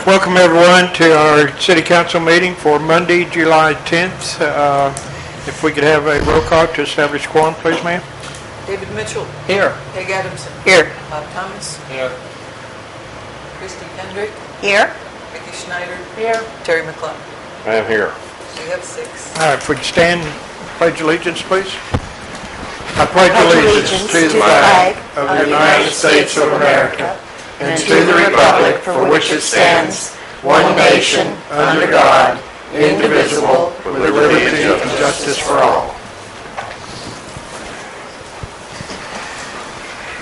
Welcome everyone to our City Council meeting for Monday, July 10th. If we could have a roll call to establish quorum, please, ma'am. David Mitchell. Here. Peg Adamson. Here. Bob Thomas. Here. Christy Kendrick. Here. Vicky Schneider. Here. Terry McClung. I am here. We have 6. All right, if we could stand, pledge allegiance, please. I pledge allegiance to the flag of the United States of America and to the republic for which it stands, one nation, under God, indivisible, with liberty and justice for all.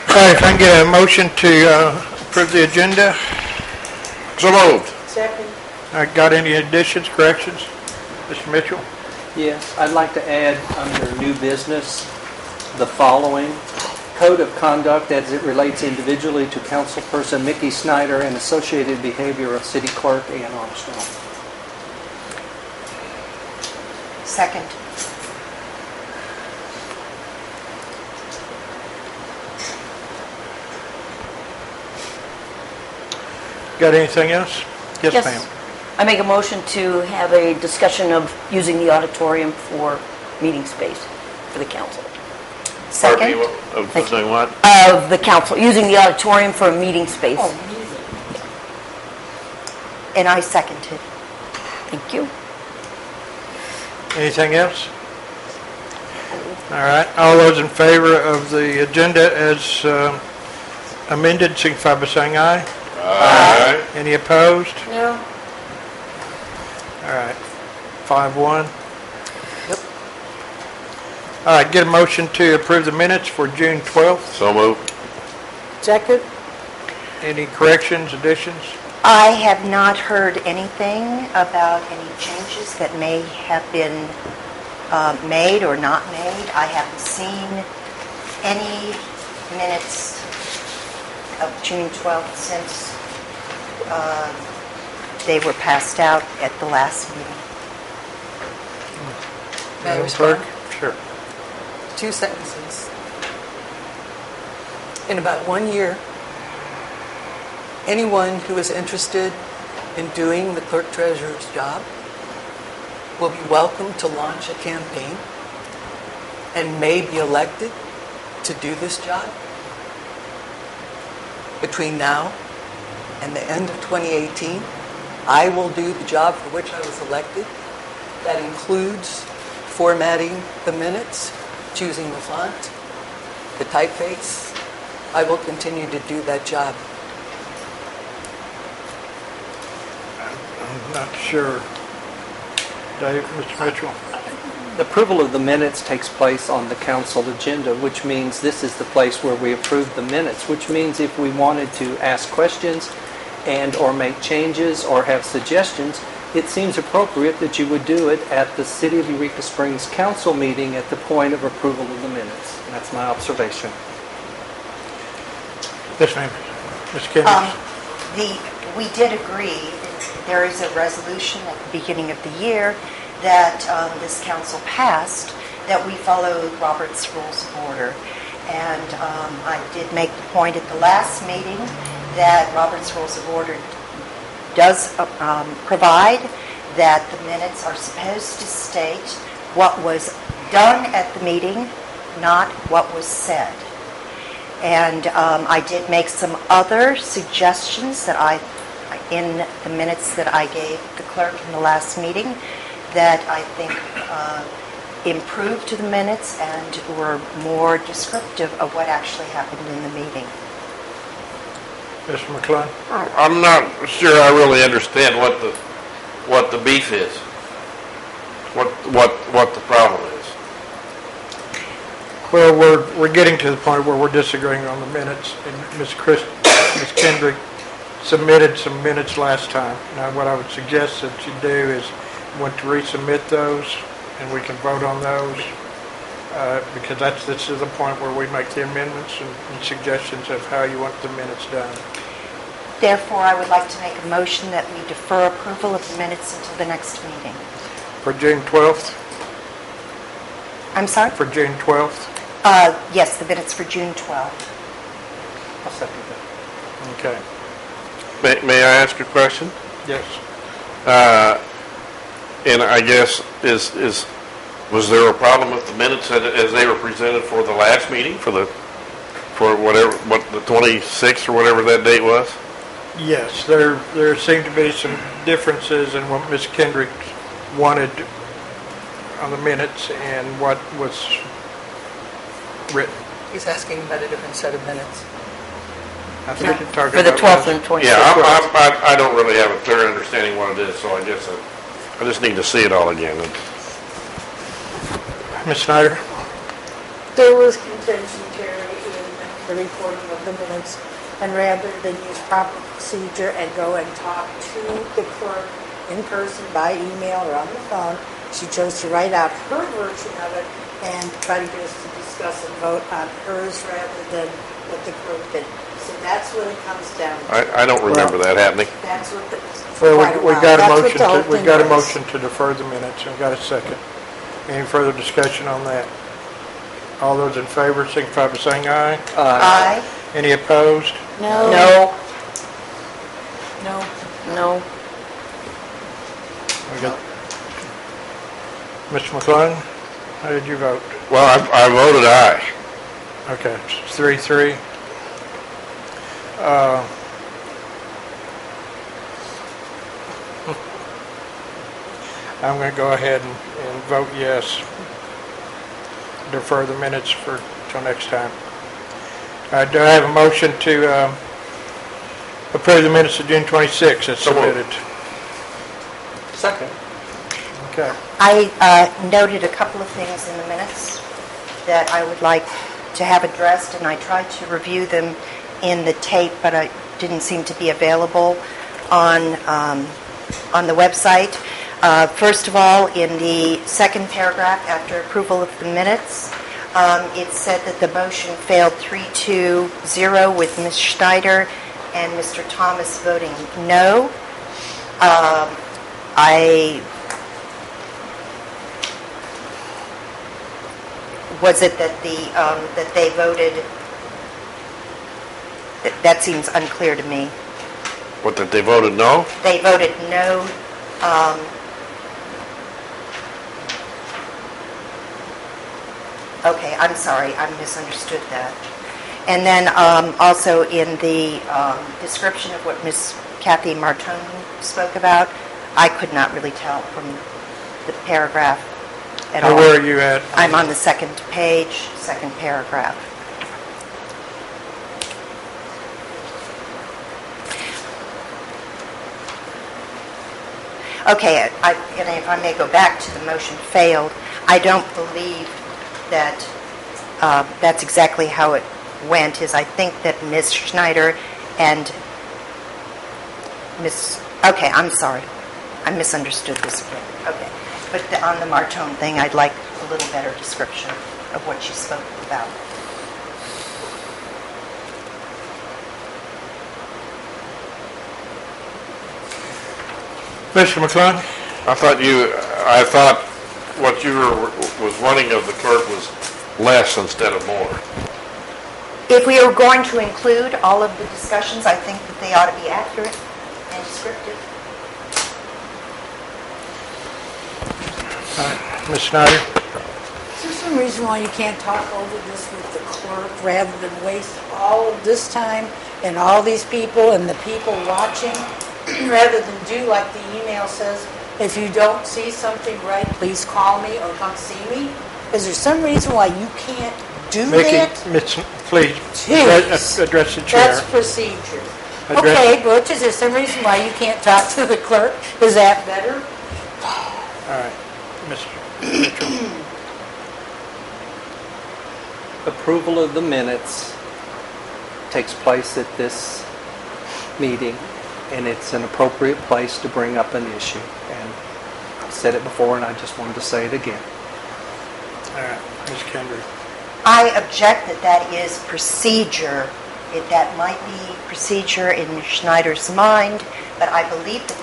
All right, if I can get a motion to approve the agenda. So moved. Second. Got any additions, corrections? Mr. Mitchell? Yes, I'd like to add under new business the following. Code of conduct as it relates individually to councilperson Mickey Schneider and associated behavior of city clerk Ann Armstrong. Second. Got anything else? Yes, ma'am. I make a motion to have a discussion of using the auditorium for meeting space for the council. Second. Of doing what? Of the council, using the auditorium for a meeting space. And I seconded. Thank you. Anything else? All right. All those in favor of the agenda as amended, signify by saying aye. Aye. Any opposed? No. All right. 5-1. Yep. All right. Get a motion to approve the minutes for June 12th. So moved. Second. Any corrections, additions? I have not heard anything about any changes that may have been made or not made. I haven't seen any minutes of June 12th since they were passed out at the last meeting. May I respond? Sure. 2 sentences. In about 1 year, anyone who is interested in doing the clerk treasurer's job will be welcome to launch a campaign and may be elected to do this job. Between now and the end of 2018, I will do the job for which I was elected. That includes formatting the minutes, choosing the font, the typeface. I will continue to do that job. I'm not sure. Dave, Mr. Mitchell? The approval of the minutes takes place on the council agenda, which means this is the place where we approve the minutes, which means if we wanted to ask questions and or make changes or have suggestions, it seems appropriate that you would do it at the City of Eureka Springs Council meeting at the point of approval of the minutes. And that's my observation. Yes, ma'am. Mr. Kendrick? We did agree, there is a resolution at the beginning of the year that this council passed that we follow Robert's Rules of Order. And I did make the point at the last meeting that Robert's Rules of Order does provide that the minutes are supposed to state what was done at the meeting, not what was said. And I did make some other suggestions that in the minutes that I gave the clerk in the last meeting that I think improved to the minutes and were more descriptive of what actually happened in the meeting. Mr. McClung? I'm not sure I really understand what the beef is. What the problem is. Well, we're getting to the point where we're disagreeing on the minutes, and Ms. Kendrick submitted some minutes last time. Now, what I would suggest that you do is want to resubmit those, and we can vote on those, because this is the point where we make the amendments and suggestions of how you want the minutes done. Therefore, I would like to make a motion that we defer approval of the minutes until the next meeting. For June 12th? I'm sorry? For June 12th? Yes, the minutes for June 12th. I'll second that. Okay. May I ask a question? Yes. And I guess, was there a problem with the minutes as they were presented for the last meeting, for the 26th or whatever that date was? Yes, there seemed to be some differences in what Ms. Kendrick wanted on the minutes and what was written. He's asking about a different set of minutes. I think you're talking For the about 12th and 26th. Yeah, I don't really have a clear understanding what it is, so I guess I just need to see it all again. Ms. Schneider? There was contention, Terry, in the reporting of the minutes, and rather than use proper procedure and go and talk to the clerk in person, by email, or on the phone, she chose to write out her version of it and try to get us to discuss and vote on hers rather than what the clerk did. So that's what it comes down to. I don't remember that happening. That's what the... Well, we got a That's what motion, the whole we thing got a was. motion to defer the minutes, and we got a second. Any further discussion on that? All those in favor signify by saying aye. Aye. Any opposed? No. No, No. no. We got Mr. McClung, how did you vote? Well, I voted aye. Okay, it's 3-3. I'm going to go ahead and vote yes. Defer the minutes till next time. Do I have a motion to approve the minutes of June 26th as So moved. submitted? Second. Okay. I noted a couple of things in the minutes that I would like to have addressed, and I tried to review them in the tape, but I didn't seem to be available on the website. First of all, in the second paragraph after approval of the minutes, it said that the motion failed 3-2-0 with Ms. Schneider and Mr. Thomas voting no. Was it that that they voted? That seems unclear to me. What, that they voted no? They voted no. Okay, I'm sorry, I misunderstood that. And then also in the description of what Ms. Kathy Martone spoke about, I could not really tell from the paragraph at all. Where are you at? I'm on the second page, second paragraph. Okay, and if I may go back to the motion failed, I don't believe that that's exactly how it went. I think that Ms. Schneider and okay, I'm sorry. I misunderstood this again. Okay. But on the Martone thing, I'd like a little better description of what she spoke about. Mr. McClung? I thought what you was running of the clerk was less instead of more. If we are going to include all of the discussions, I think that they ought to be accurate and descriptive. Ms. Schneider? Is there some reason why you can't talk over this with the clerk rather than waste all of this time and all these people and the people watching, rather than do like the email says, if you don't see something right, please call me or come see me? Is there some reason why you can't do that? Please, Jeez. address the chair. That's procedure. Address- Okay, Butch, is there some reason why you can't talk to the clerk? Is that better? All right. Mr. Mitchell? Approval of the minutes takes place at this meeting, and it's an appropriate place to bring up an issue. And I've said it before, and I just wanted to say it again. All right. Ms. Kendrick? I object that is procedure. That might be procedure in Ms. Schneider's mind, but I believe the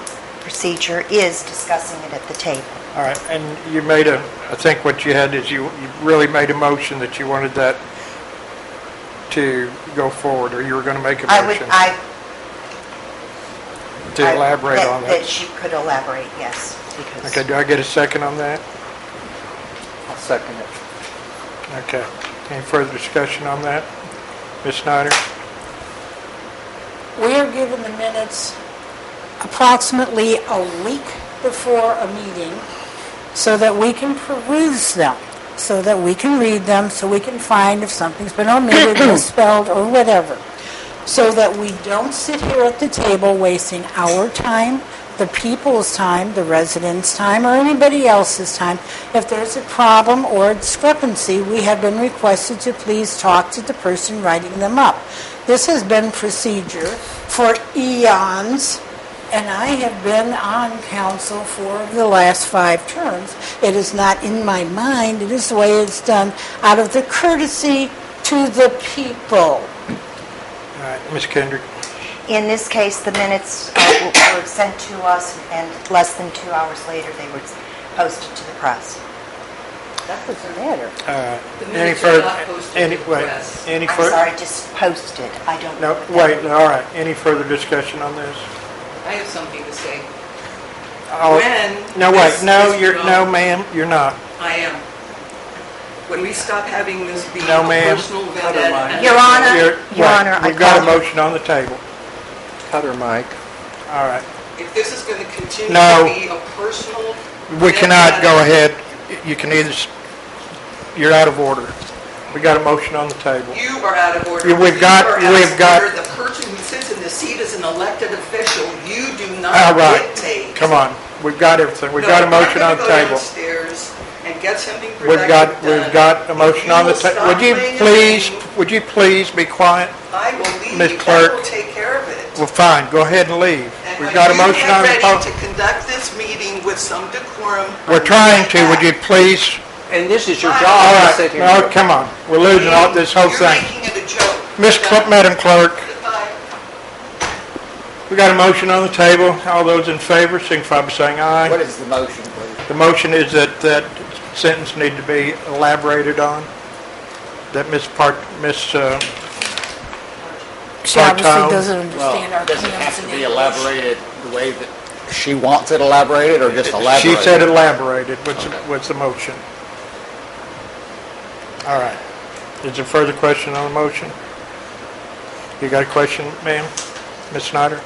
procedure is discussing it at the table. All right, and you made I think what you had is you really made a motion that you wanted that to go forward, or you were going to make a motion. to elaborate on That that. she could elaborate, yes. Because Okay, do I get a second on that? I'll second it. Okay. Any further discussion on that? Ms. Schneider? We are given the minutes approximately a week before a meeting so that we can peruse them, so that we can read them, so we can find if something's been omitted, misspelled, or whatever. So that we don't sit here at the table wasting our time, the people's time, the residents' time, or anybody else's time. If there's a problem or a discrepancy, we have been requested to please talk to the person writing them up. This has been procedure for eons, and I have been on council for the last 5 terms. It is not in my mind. It is the way it's done out of the courtesy to the people. All right, Ms. Kendrick? in this case, the minutes were sent to us, and less than 2 hours later, they were posted to the press. That doesn't matter. Any minutes are further, not posted any, to the wait, press. any I'm further? sorry, just posted. I don't know. No, what that wait, means. all right, any further discussion on this? I have something to say. Oh, When no, wait, this no, is you're, no, developed- ma'am, you're not. I am. When we stop having this be No, a ma'am. personal Cut her vendetta. line. and- Your Honor, You're- Your wait, Honor, I we've got a called you. motion on the table. Cut her mic. All right, If this is going to continue No. to be a personal we cannot go vendetta, ahead, you can either, you're out of order. We got a motion on the table. You are out of order. Yeah, we've got- You are out we've of got- order. The person who sits in the seat as an elected official, you do All not right, dictate. come on, we've got everything, we've No, got a motion on the I'm going to table. go downstairs and get something We've productive done. we've got a motion on the table. Would you please be quiet? I will leave. Ms. I Clerk. will take care of it. Well, fine, go ahead and leave. And We've when got a you motion get on the ready table. to conduct this meeting with some decorum. We're trying to, would you please? And this is your All job All to right, sit here. no, come on, we're losing all this whole You're thing. making it a joke. Madam Clerk, Goodbye. we got a motion on the table. All those in favor, signify by saying aye. What is the motion, please? The motion is that that sentence need to be elaborated on, that Ms. She obviously Part-time. doesn't understand our Does it terms have to in be English. elaborated the way that she wants it elaborated, or just elaborated? She said elaborated, what's the motion? All right. Is there further question on the motion? You got a question, ma'am? Ms. Schneider?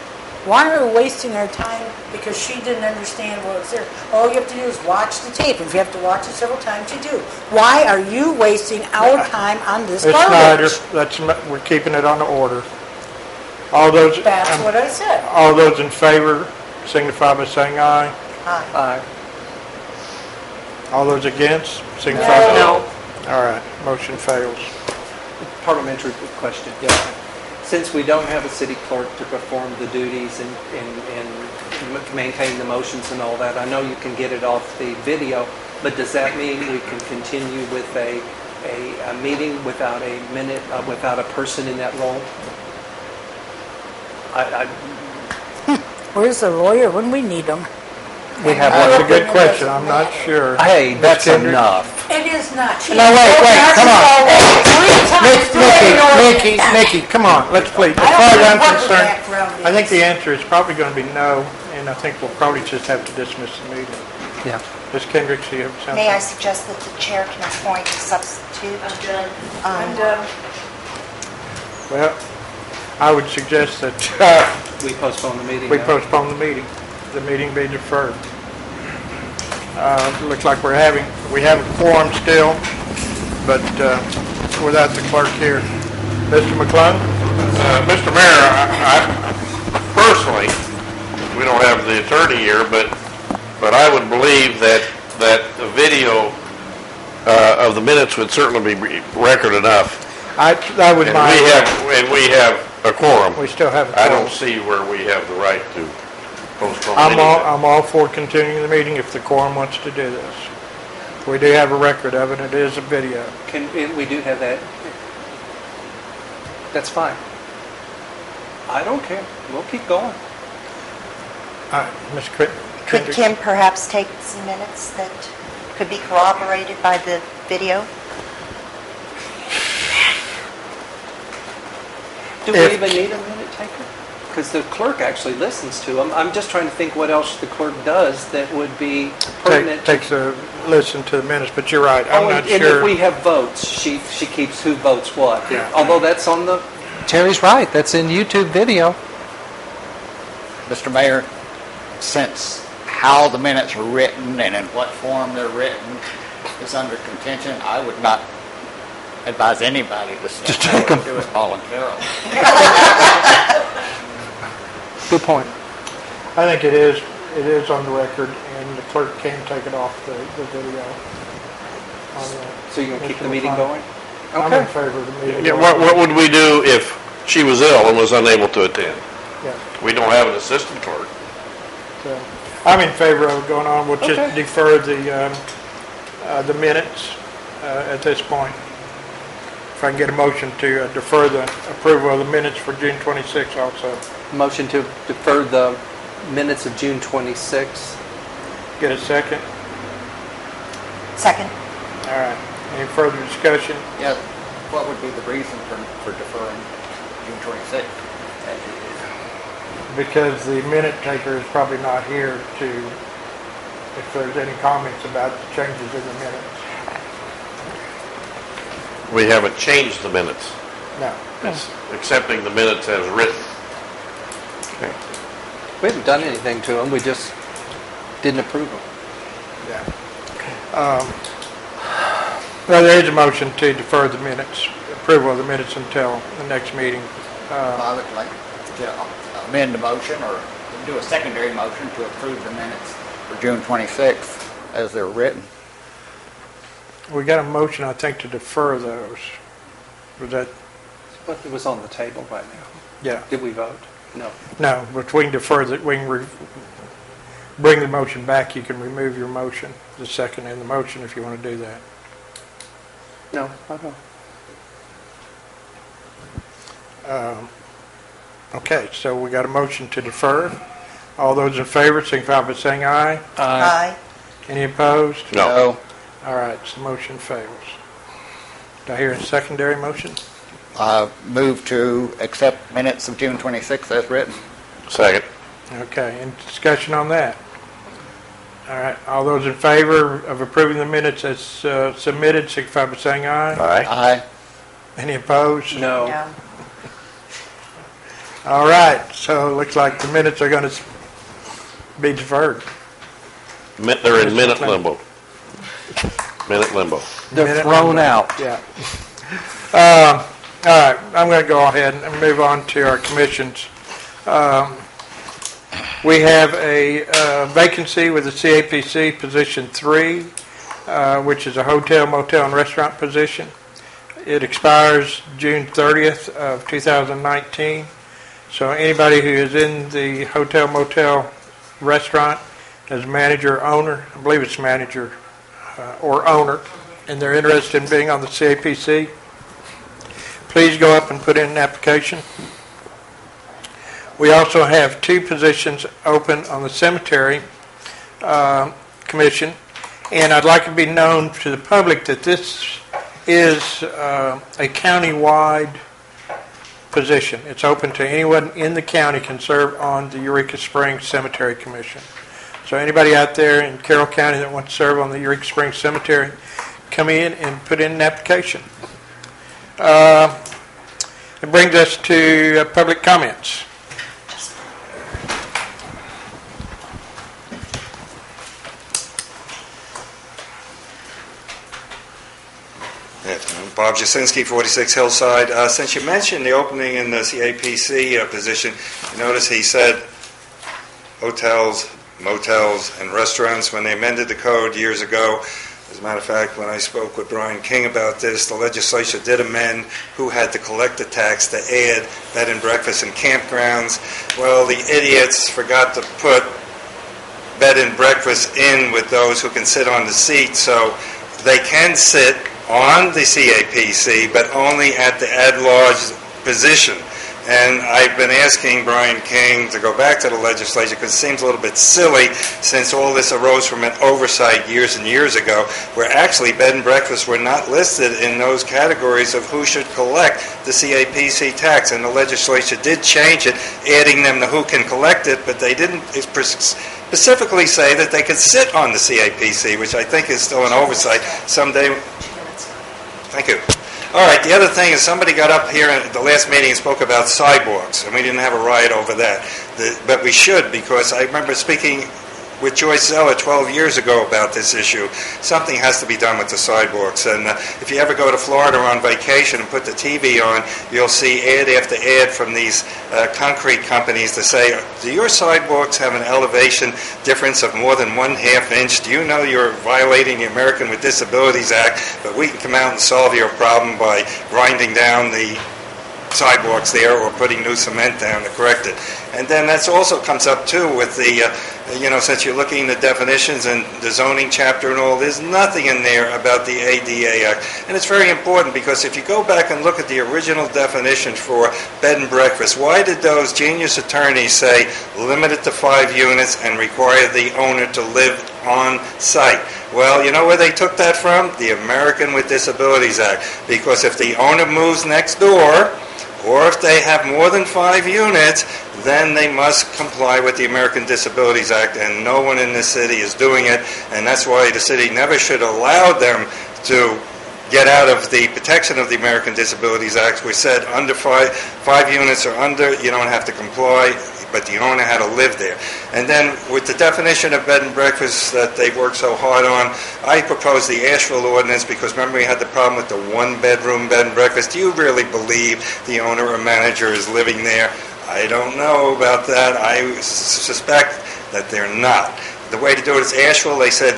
Why are we wasting our time? Because she didn't understand what was there. All you have to do is watch the tape. If you have to watch it several times, you do. Why are you wasting our time on this Ms. Schneider, garbage? we're keeping it on the order. All those, That's what I said. all those in favor signify by saying aye. Aye. All those against signify by... No. All right, motion fails. Parliamentary question. Since we don't have a city clerk to perform the duties and maintain the motions and all that, I know you can get it off the video, but does that mean we can continue with a meeting without a minute, without a person in that role? Where's the lawyer when we need him? We have That's a one. good question, I'm not sure. Hey, that's Kendrick? enough. It is not. She No, wait, has come on. three times today. Nikki, come on, let's please. As I don't far as know I'm what the concerned, background I think is. the answer is probably going to be no, and I think we'll probably just have to dismiss the meeting. Yeah. Ms. Kendrick, do you have something? May I suggest that the chair can appoint a substitute? And, Well, I would suggest that We postpone the meeting we now. postpone the meeting be deferred. Looks like we have a quorum still, but without the clerk here. Mr. McClung? Mr. Mayor, I personally, we don't have the attorney here, but I would believe that the video of the minutes would certainly be record enough. That was And my... we have a quorum. We still have a I quorum. don't see where we have the right to postpone anything. I'm all for continuing the meeting if the quorum wants to do this. We do have a record of it, it is a video. We do have that. That's fine. I don't care. We'll keep going. Ms. Could Kendrick? Kim perhaps take some minutes that could be corroborated by the video? Do we If- even need a minute taker? because the clerk actually listens to them. I'm just trying to think what else the clerk does that would be pertinent. Takes a listen to the minutes, but you're right. I'm not And if sure. we have votes, she keeps who votes what. Yeah. Although that's on the... Terry's right, that's in YouTube video. Mr. Mayor, since how the minutes are written and in what form they're written is under contention, I would not advise anybody to take them. do it voluntarily. Good point. I think it is on the record, and the clerk can take it off the video. So you're going to keep the Mr. meeting McClung. going? I'm Okay. in favor of the meeting. Yeah, what would we do if she was ill and was unable to attend? Yeah. We don't have an assistant clerk. So, I'm in favor of it going on. We'll just Okay. defer the minutes at this point. If I can get a motion to defer the approval of the minutes for June 26th also. Motion to defer the minutes of June 26th. Get a second? Second. All right. Any further discussion? Yes. What would be the reason for deferring June 26th? Because the minute taker is probably not here to, if there's any comments about the changes in the minutes. We haven't changed the minutes. No. It's accepting the minutes as written. We haven't done anything to them, we just didn't approve them. Yeah. Well, there is a motion to defer the minutes, approval of the minutes until the next meeting. I would like to amend the motion or do a secondary motion to approve the minutes for June 26th as they're written. We got a motion, I think, to defer those. Was that, But it was on the table right now. yeah. Did we vote? No. No, but we can defer that, we can bring the motion back. You can remove your motion, the second and the motion, if you want to do that. No, I don't. Okay, so we got a motion to defer. All those in favor, signify by saying aye. Aye. Any opposed? No. All right, so the motion fails. Do I hear a secondary motion? Move to accept minutes of June 26th as written. Second. Okay, any discussion on that? All right, all those in favor of approving the minutes as submitted, signify by saying aye. Aye. Aye. Any opposed? No. No. All right, so it looks like the minutes are going to be deferred. They're in minute limbo. Minute limbo. They're Minute thrown number. out. Yeah. All right, I'm going to go ahead and move on to our commissions. We have a vacancy with the CAPC, position 3, which is a hotel, motel, and restaurant position. It expires June 30th of 2019. So anybody who is in the hotel, motel, restaurant as manager, owner, I believe it's manager or owner, and they're interested in being on the CAPC, please go up and put in an application. We also have 2 positions open on the cemetery commission, and I'd like it to be known to the public that this is a county-wide position. It's open to anyone in the county can serve on the Eureka Springs Cemetery Commission. So anybody out there in Carroll County that wants to serve on the Eureka Springs Cemetery, come in and put in an application. It brings us to public comments. Bob Jasinski, 46 Hillside. Since you mentioned the opening in the CAPC position, you notice he said hotels, motels, and restaurants when they amended the code years ago. As a matter of fact, when I spoke with Brian King about this, the legislature did amend who had to collect the tax to add bed and breakfast and campgrounds. Well, the idiots forgot to put bed and breakfast in with those who can sit on the seat, so they can sit on the CAPC, but only at the at-large position. And I've been asking Brian King to go back to the legislature because it seems a little bit silly since all this arose from an oversight years and years ago where actually bed and breakfasts were not listed in those categories of who should collect the CAPC tax. And the legislature did change it, adding them to who can collect it, but they didn't specifically say that they could sit on the CAPC, which I think is still an oversight. Someday. Thank you. All right, the other thing is somebody got up here at the last meeting and spoke about sidewalks, and we didn't have a riot over that. But we should, because I remember speaking with Joyce Zeller 12 years ago about this issue. Something has to be done with the sidewalks. And if you ever go to Florida on vacation and put the TV on, you'll see ad after ad from these concrete companies to say, do your sidewalks have an elevation difference of more than 1/2 inch? Do you know you're violating the American with Disabilities Act? But we can come out and solve your problem by grinding down the sidewalks there or putting new cement down to correct it. And then that also comes up too with the, since you're looking at the definitions and the zoning chapter and all, there's nothing in there about the ADA Act. And it's very important because if you go back and look at the original definition for bed and breakfast, why did those genius attorneys say limit it to 5 units and require the owner to live on site? Well, you know where they took that from? The American with Disabilities Act. Because if the owner moves next door, or if they have more than 5 units, then they must comply with the American Disabilities Act, and no one in this city is doing it, and that's why the city never should allow them to get out of the protection of the American Disabilities Act. We said under 5 units or under, you don't have to comply, but the owner had to live there. And then with the definition of bed and breakfast that they worked so hard on, I proposed the Asheville ordinance because remember we had the problem with the 1-bedroom bed and breakfast. Do you really believe the owner or manager is living there? I don't know about that. I suspect that they're not. The way to do it is Asheville, they said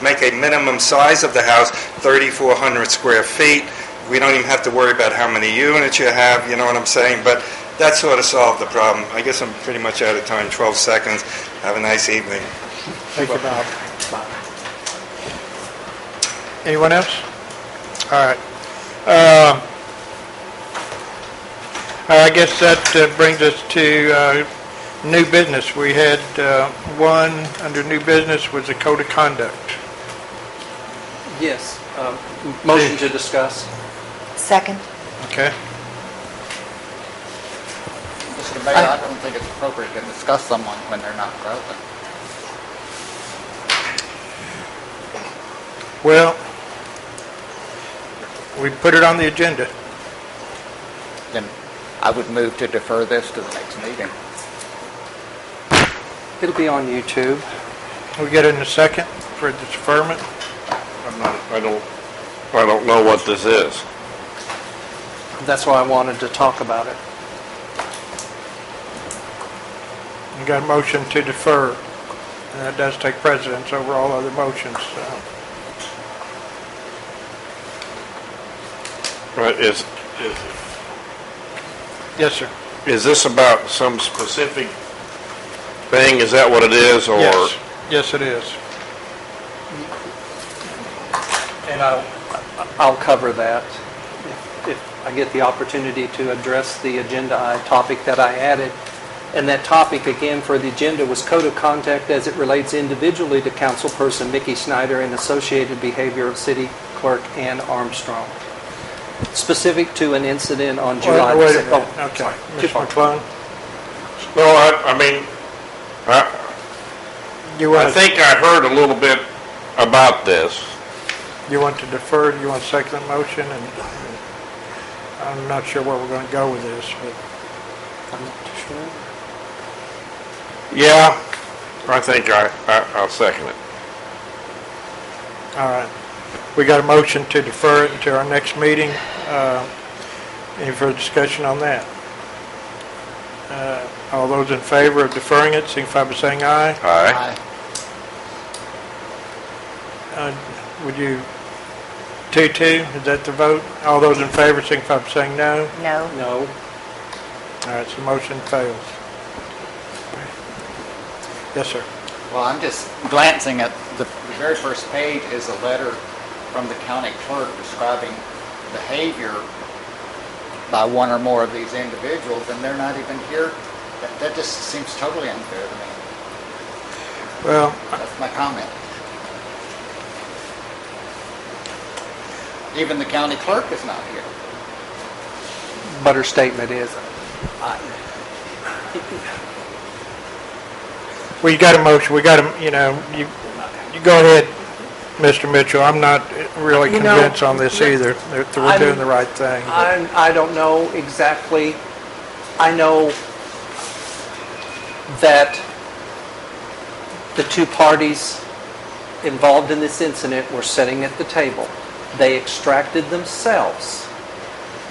make a minimum size of the house 3,400 square feet. We don't even have to worry about how many units you have, you know what I'm saying? But that sort of solved the problem. I guess I'm pretty much out of time, 12 seconds. Have a nice evening. Thank you, Bob. Anyone else? All right. I guess that brings us to new business. We had one under new business was the code of conduct. Yes. Motion to discuss. Second. Okay. Mr. Mayor, I don't think it's appropriate to discuss someone when they're not present. Well, we put it on the agenda. Then I would move to defer this to the next meeting. It'll be on YouTube. We get it in a second for the deferment. I don't know what this is. That's why I wanted to talk about it. We got a motion to defer, and that does take precedence over all other motions. Right? Yes, sir. Is this about some specific thing? Is that what it is, or? Yes. Yes, it is. And I'll cover that if I get the opportunity to address the agenda topic that I added. And that topic, again, for the agenda was code of conduct as it relates individually to councilperson Mickey Schneider and associated behavior of City Clerk Ann Armstrong. Specific to an incident on July Wait a 6th. minute. Oh, Okay. sorry. Mr. McClung, No, I mean, you I want think I heard a little bit about this. you want to defer? You want to second the motion? And I'm not sure where we're going to go with this, but I'm not too sure. Yeah, I think I'll second it. all right. We got a motion to defer it until our next meeting. Any further discussion on that? All those in favor of deferring it, signify by saying aye. Aye. Would you, 2-2, is that the vote? All those in favor, signify by saying no. No. No. All right, so motion fails. Yes, sir. Well, I'm just glancing at the very first page is a letter from the county clerk describing behavior by one or more of these individuals, and they're not even here. That just seems totally unfair to me. Well, That's my comment. Even the county clerk is not here. But her statement is, well, you got a motion, we got a, you go ahead, Mr. Mitchell. I'm not really convinced on this either, that we're doing the right thing. but- I don't know exactly. I know that the two parties involved in this incident were sitting at the table. They extracted themselves.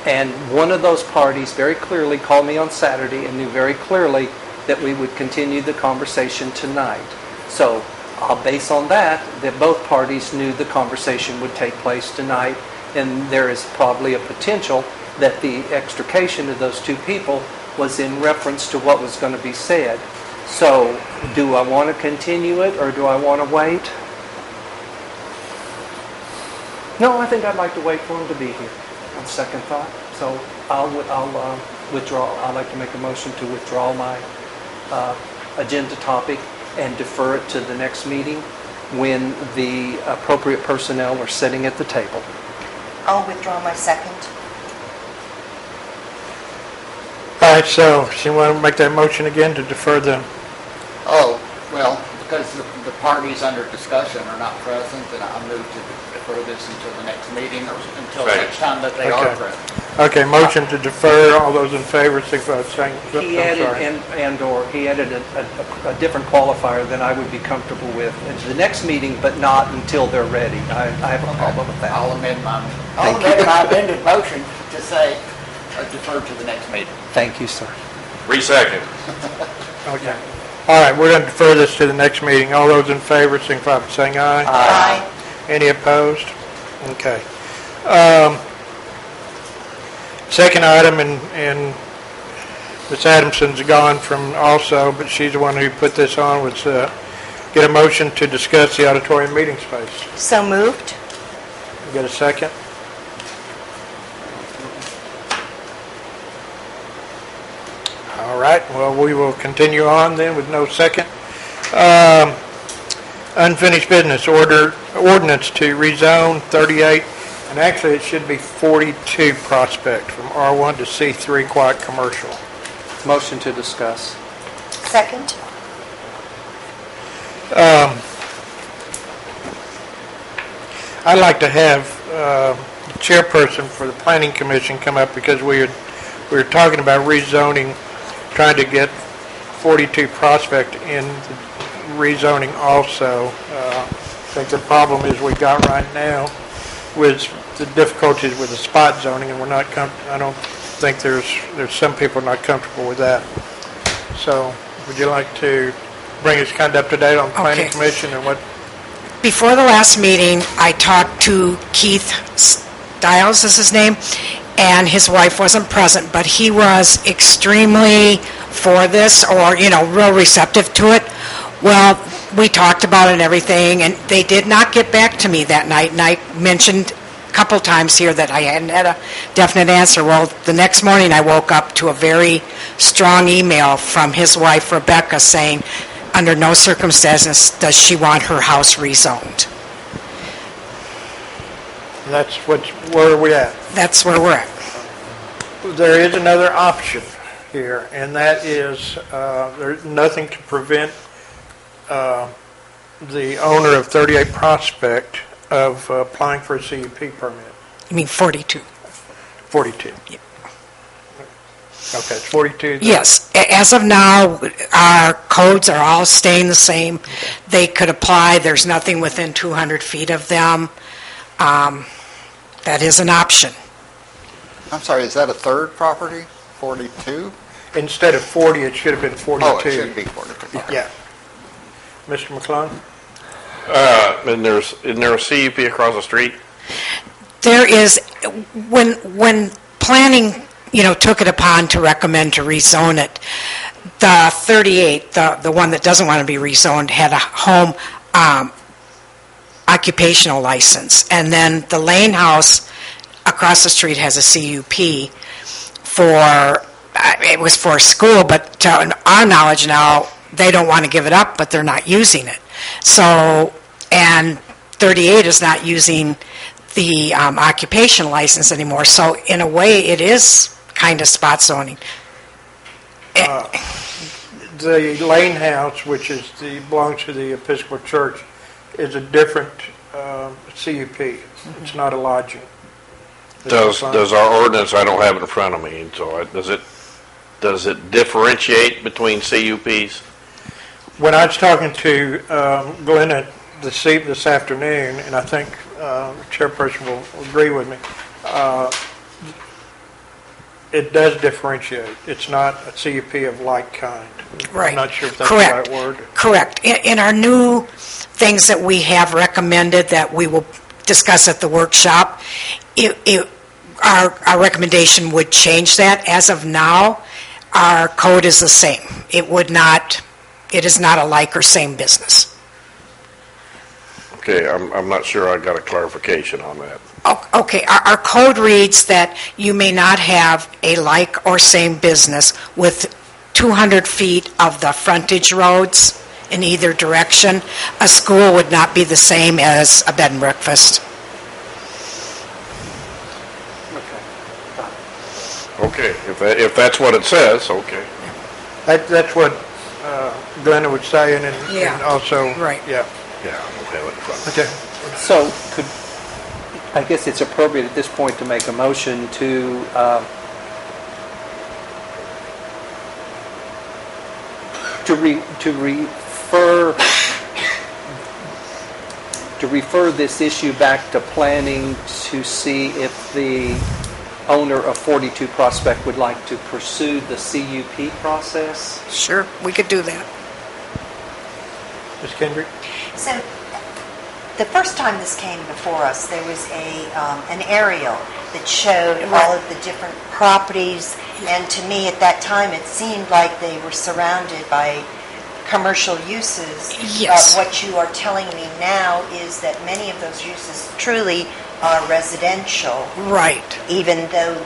And one of those parties very clearly called me on Saturday and knew very clearly that we would continue the conversation tonight. So I'll base on that both parties knew the conversation would take place tonight, and there is probably a potential that the extrication of those two people was in reference to what was going to be said. So do I want to continue it or do I want to wait? No, I think I'd like to wait for him to be here on second thought. So I'll withdraw. I'd like to make a motion to withdraw my agenda topic and defer it to the next meeting when the appropriate personnel are sitting at the table. I'll withdraw my second. All right, so you want to make that motion again to defer the, Oh, well, because the parties under discussion are not present, then I move to defer this until the next meeting or until such time that they are Okay. present. okay, motion to defer, all those in favor, signify by saying, He I'm added, sorry. he added a different qualifier than I would be comfortable with. It's the next meeting, but not until they're ready. I have a problem with that. I'll amend my amended motion to say defer to the next meeting. Thank you, sir. Re-second. Okay. All right, we're going to defer this to the next meeting. All those in favor, signify by saying aye. Aye. Any opposed? Okay. Second item, and Ms. Adamson's gone from also, but she's the one who put this on, was get a motion to discuss the auditorium meeting space. So moved. Get a second? All right, well, we will continue on then with no second. Unfinished business, ordinance to rezone 38, and actually it should be 42 Prospect from R1 to C3 quiet commercial. Motion to discuss. Second. I'd like to have the chairperson for the planning commission come up because we were talking about rezoning, trying to get 42 Prospect in the rezoning also. I think the problem is we got right now with the difficulties with the spot zoning, and we're not. I don't think there's some people not comfortable with that. So, would you like to bring us kind of up to date on the planning Okay. commission and what? Before the last meeting, I talked to Keith Stiles, is his name, and his wife wasn't present, but he was extremely for this, or, real receptive to it. Well, we talked about it and everything, and they did not get back to me that night, and I mentioned a couple times here that I hadn't had a definite answer. Well, the next morning I woke up to a very strong email from his wife, Rebecca, saying, under no circumstances does she want her house rezoned. That's where are we at? That's where we're at. There is another option here, and that is there's nothing to prevent the owner of 38 Prospect of applying for a CUP permit. You mean 42? 42. Yeah. Okay, it's 42. Yes. As of now, our codes are all staying the same. They could apply. There's nothing within 200 feet of them. That is an option. I'm sorry, is that a third property? 42? Instead of 40, it should have been 42. Oh, it should be 42. Yeah. Mr. McClung? And isn't there a CUP across the street? There is, when planning, took it upon to recommend to rezone it, the 38, the one that doesn't want to be rezoned, had a home occupational license. And then the Lane House across the street has a CUP. it was for school, but to our knowledge now, they don't want to give it up, but they're not using it. So, and 38 is not using the occupation license anymore. So in a way, it is kind of spot zoning. The Lane House, which belongs to the Episcopal Church, is a different CUP. It's not a lodging. Does our ordinance, I don't have it in front of me, so does it differentiate between CUPs? When I was talking to Glenna this afternoon, and I think the chairperson will agree with me, it does differentiate. It's not a CUP of like kind. Right. I'm not sure if that's Correct. the right word. Correct. In our new things that we have recommended that we will discuss at the workshop, our recommendation would change that. As of now, our code is the same. It is not a like or same business. Okay, I'm not sure I got a clarification on that. Okay, our code reads that you may not have a like or same business with 200 feet of the frontage roads in either direction. A school would not be the same as a bed and breakfast. Okay, if that's what it says, okay. That's what Glenna was saying, and also, right. Yeah. Yeah, I don't have it in front of me. Okay. So I guess it's appropriate at this point to make a motion to refer this issue back to planning to see if the owner of 42 Prospect would like to pursue the CUP process. Sure, we could do that. Ms. Kendrick? So, the first time this came before us, there was an aerial that showed all of the different properties, and to me at that time it seemed like they were surrounded by commercial uses. Yes. But what you are telling me now is that many of those uses truly are residential. Right. Even though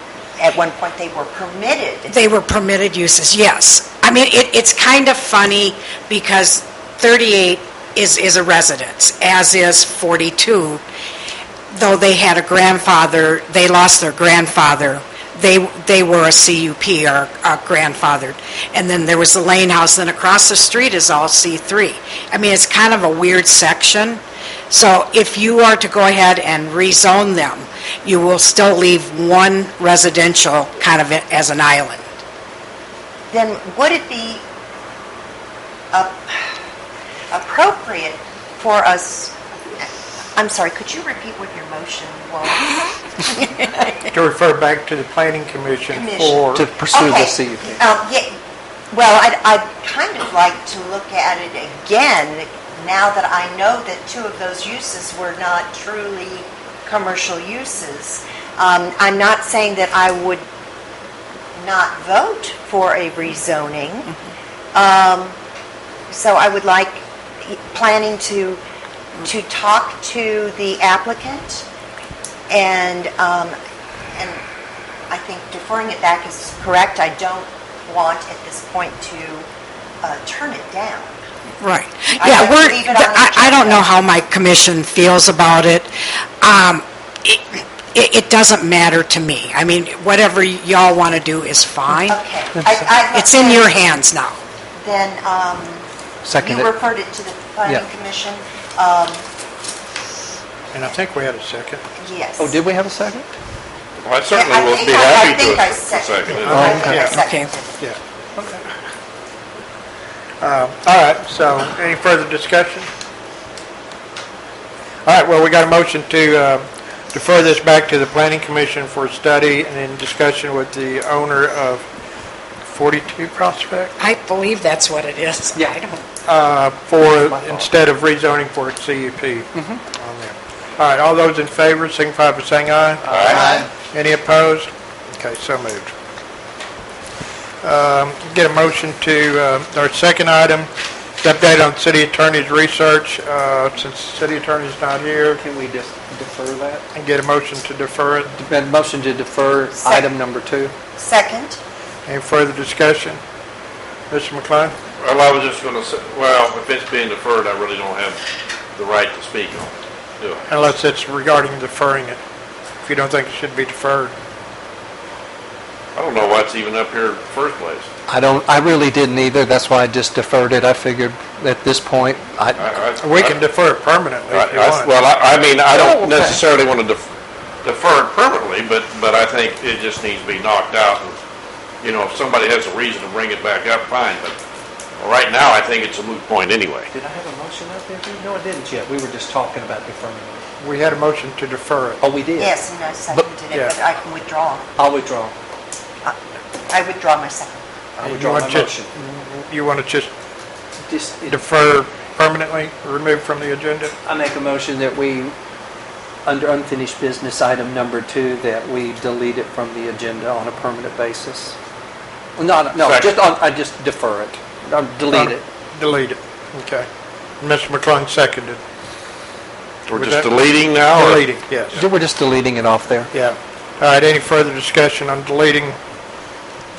at one point they were permitted. They were permitted uses, yes. I mean, it's kind of funny because 38 is a residence, as is 42. Though they had a grandfather, they lost their grandfather. They were a CUP or grandfathered. And then there was the Lane House, then across the street is all C3. I mean, it's kind of a weird section. So if you are to go ahead and rezone them, you will still leave one residential kind of as an island. Then would it be appropriate for us, I'm sorry, could you repeat what your motion was? To refer back to the Planning Commission for... To pursue the CUP. Well, I'd kind of like to look at it again now that I know that two of those uses were not truly commercial uses. I'm not saying that I would not vote for a rezoning. So I would like planning to talk to the applicant, and I think deferring it back is correct. I don't want at this point to turn it down. Right. Yeah, I don't know how my commission feels about it. It doesn't matter to me. I mean, whatever y'all want to do is fine. Okay. It's in your hands now. Then Second you referred it to the Planning Commission. And I think we had a second. Yes. Oh, did we have a second? Well, I certainly will be happy to I second it. Okay. Yeah. Okay. All right, so any further discussion? All right, well, we got a motion to defer this back to the Planning Commission for study and in discussion with the owner of 42 Prospect. I believe that's what it is. Yeah. I don't. Instead of rezoning for CUP on there. All right, all those in favor signify by saying aye. Aye. Any opposed? Okay, so moved. Get a motion to, our second item The update on city attorney's research, since city attorney's not here, Can we just defer that? and get a motion to defer it. And motion to defer item number 2. Second? Any further discussion? Mr. McClung? Well, I was just going to say, well, if it's being deferred, I really don't have the right to speak on it, do I? Unless it's regarding deferring it, if you don't think it should be deferred. I don't know why it's even up here in the first place. I really didn't either. That's why I just deferred it. I figured at this point, We can defer it permanently if you want. Well, I mean, I Oh, don't okay. necessarily want to defer it permanently, but I think it just needs to be knocked out. And, you know, if somebody has a reason to bring it back up, fine, but right now, I think it's a moot point anyway. Did I have a motion up there? No, I didn't yet. We were just talking about deferring it. We had a motion to defer it. Oh, we did? Yes, and I seconded it, yeah. but I can withdraw. I'll withdraw. I withdraw my second. I'll You withdraw want my to- motion. You want to just Just, defer permanently, remove from the agenda? I make a motion that we, under unfinished business item number 2, that we delete it from the agenda on a permanent basis. No, Second. I just defer it. Delete it. Delete it, okay. Mr. McClung seconded. We're Was just that- deleting now? or- Deleting, yes. We're just deleting it off there. Yeah. All right, any further discussion on deleting?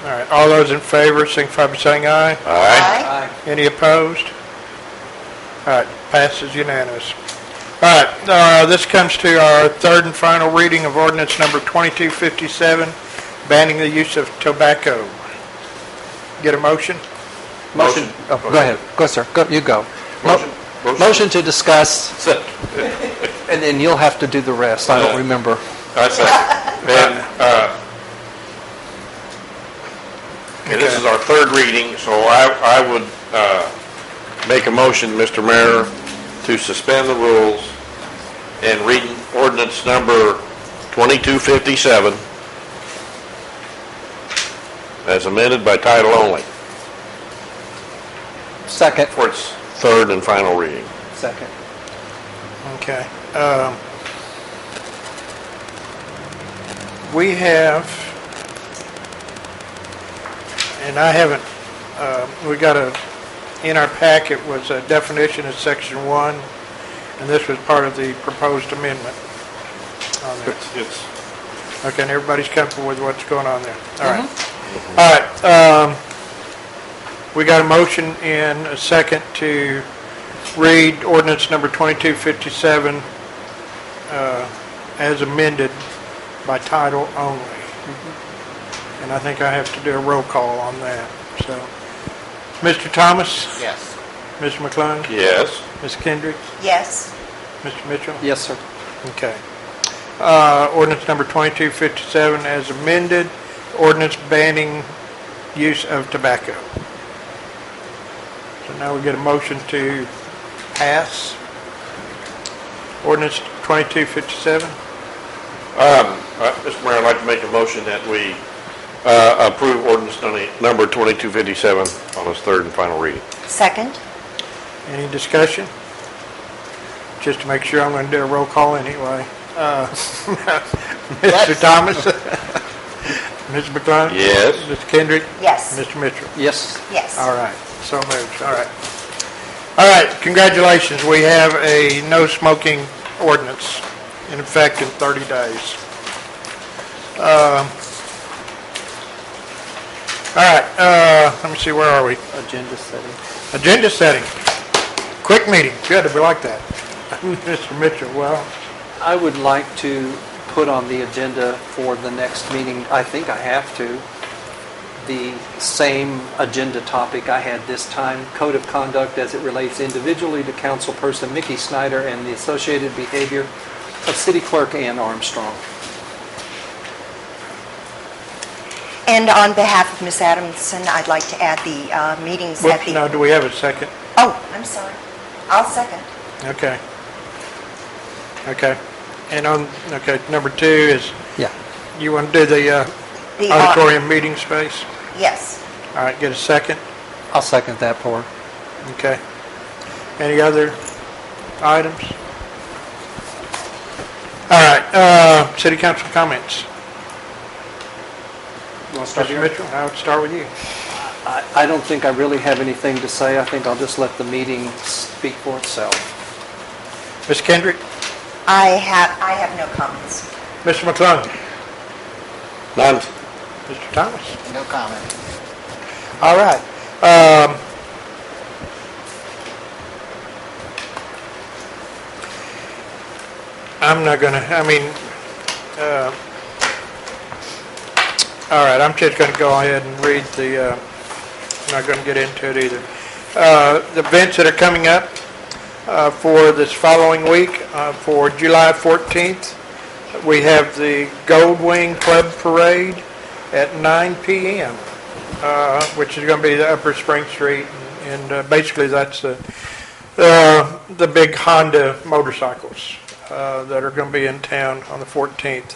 All right, all those in favor, signify by saying aye. Aye. Any opposed? All right, passes unanimous. All right, this comes to our third and final reading of ordinance number 2257, banning the use of tobacco. Get a motion? Motion. Oh, go ahead. Go, sir. Go, you go. Motion. Motion to discuss, and then you'll have to do the rest. I don't remember. I second. And, and this is our third reading, so I would make a motion, Mr. Mayor, to suspend the rules and read ordinance number 2257 as amended by title only Second. for its third and final reading. Second. Okay. We have, and I haven't, we got in our packet was a definition of section 1, and this was part of the proposed amendment on there. It's Okay, and everybody's comfortable with what's going on there? All right. All right, we got a motion and a second to read ordinance number 2257 as amended by title only. And I think I have to do a roll call on that, so. Mr. Thomas? Yes. Mr. McClung? yes. Ms. Kendrick? Yes. Mr. Mitchell? Yes, sir. Okay. Ordinance number 2257 as amended, ordinance banning use of tobacco. So now we get a motion to pass ordinance 2257. Mr. Mayor, I'd like to make a motion that we approve ordinance number 2257 on its third and final reading. Second? Any discussion? Just to make sure, I'm going to do a roll call anyway. Mr. Thomas? Ms. McClung? Yes. Ms. Kendrick? Yes. Mr. Mitchell? Yes. Yes. All right, so moved, all right. All right, congratulations, we have a no smoking ordinance in effect in 30 days. All right, let me see, where are we? Agenda setting. Agenda setting. Quick meeting, good, we like that. Mr. Mitchell, well, I would like to put on the agenda for the next meeting, I think I have to, the same agenda topic I had this time, code of conduct as it relates individually to councilperson Mickey Schneider and the associated behavior of city clerk Ann Armstrong. And on behalf of Ms. Adamson, I'd like to add the meetings at whoops, now the... do we have a second? Oh, I'm sorry. I'll second. Okay. Okay, and on, okay, number 2 is, Yeah. you want to do the The auditorium meeting space? Yes. All right, get a second? I'll second that for her. Okay. Any other items? All right, city council comments. You want to start Mr. here? Mitchell, I would start with you. I don't think I really have anything to say. I think I'll just let the meeting speak for itself. Ms. Kendrick? I have no comments. Mr. McClung? None. Mr. Thomas? No comment. All right. I'm not going to, all right, I'm just going to go ahead and read the, I'm not going to get into it either. The events that are coming up for this following week, for July 14th, we have the Gold Wing Club Parade at 9 p.m., which is going to be the Upper Spring Street, and basically that's the big Honda motorcycles that are going to be in town on the 14th.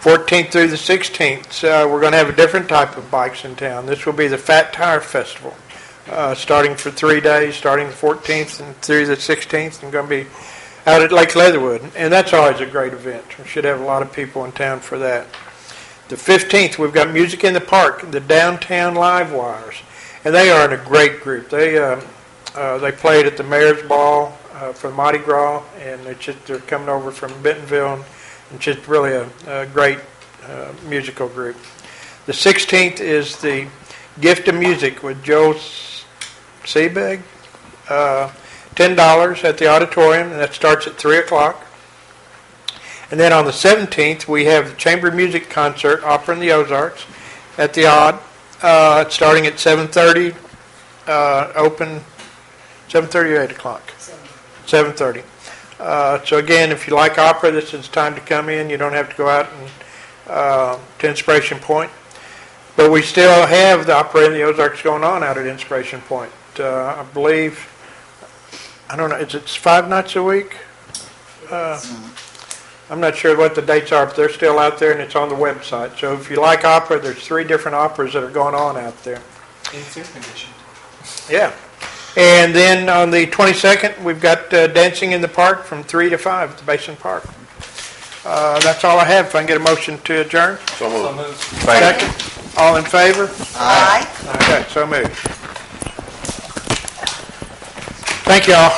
14th through the 16th, we're going to have a different type of bikes in town. This will be the Fat Tire Festival, starting for 3 days, starting the 14th and through the 16th, and going to be out at Lake Leatherwood. And that's always a great event. We should have a lot of people in town for that. The 15th, we've got Music in the Park, the Downtown Live Wires, and they are in a great group. They played at the Mayor's Ball for Mardi Gras, and they're coming over from Bentonville, and just really a great musical group. The 16th is the Gift of Music with Joe Seabeg, $10 at the auditorium, and that starts at 3 o'clock. And then on the 17th, we have the Chamber Music Concert, Opera in the Ozarks, at the Odd, starting at 7:30, open 7:30 or 8 o'clock? 7:30. So again, if you like opera, this is time to come in. You don't have to go out to Inspiration Point. But we still have the Opera in the Ozarks going on out at Inspiration Point. I believe, I don't know, it's 5 nights a week? I'm not sure what the dates are, but they're still out there, and it's on the website. So if you like opera, there's 3 different operas that are going on out there. It's air conditioned. Yeah. And then on the 22nd, we've got Dancing in the Park from 3 to 5 at the Basin Park. That's all I have. If I can get a motion to adjourn. So moved. Second. All in favor? Aye. Okay, so moved. Thank you all.